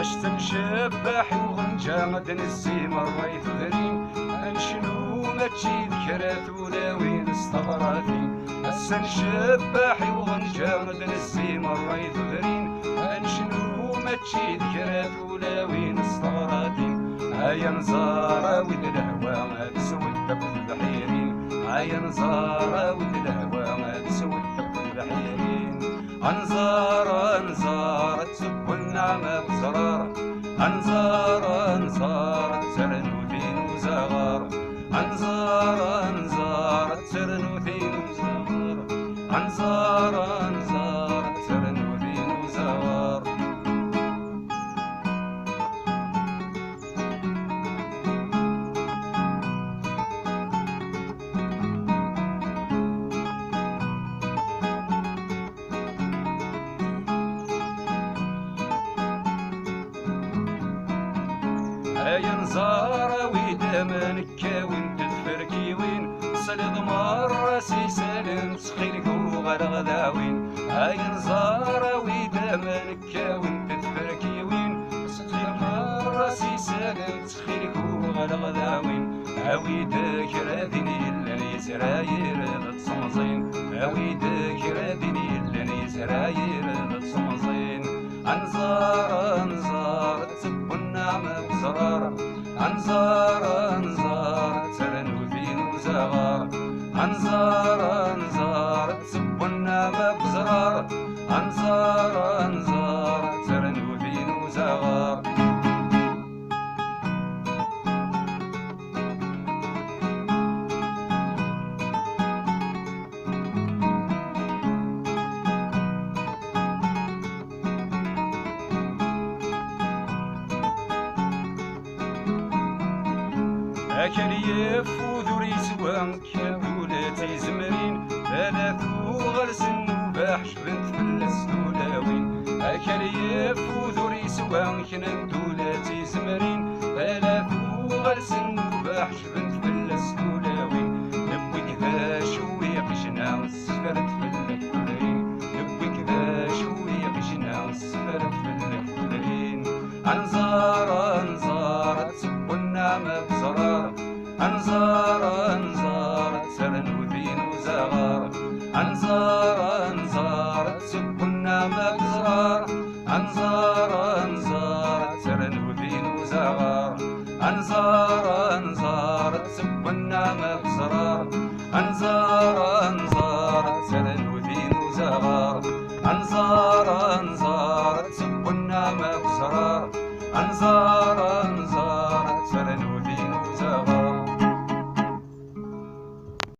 اش تنشبح وغنجا غد نسي مرة يثغرين انشنو ماشي ذكرات ولا وين استغراثي هسا نشبح وغنجا غد نسي مرة يثغرين انشنو ماشي ذكرات ولا وين استغراثي هيا نزار ود الهوى ما تسود البحيرين هيا نزار ود الهوى ما تسود البحيرين انزار انزار تسب النعمة بزرار انزار انزار ترنو ثين وزغار انزار انزار ترنو ثين وزغار انزار انزار ترنو ثين وزغار هيا نزار ويدا منكا وين تتفركي وين صلد مرة سيسالن تسخيلك وغرغداوين هيا نزار ويدا منكا وين تتفركي وين صلد مرة سيسالن تسخيلك وغرغداوين هاويدك راديني اللي يسراير تصمزين هاويدك راديني اللي يسراير تصمزين انزار انزار تسب النعمة بزرار انزار انزار ترنو ثين وزغار انزار انزار تسب النعمة بزرار انزار انزار ترنو ثين وزغار أكل يفوذ ريسوان كابولاتي زمرين ثلاثو غرس النباح بنت فلس دولاوين أكل يفوذ ريسوان كنندولاتي زمرين ثلاثو غرس النباح بنت فلس دولاوين نبوي كذا شوي قشنا السفرت فلك كلين نبوي كذا شوي قشنا السفرت فلك كلين انزار انزار تسب النعمة بزرار انزار انزار ترنو ثين وزغار انزار انزار تسب النعمة بزرار انزار انزار ترنو ثين وزغار انزار انزار تسب النعمة بزرار انزار انزار ترنو ثين وزغار انزار انزار تسب النعمة بزرار انزار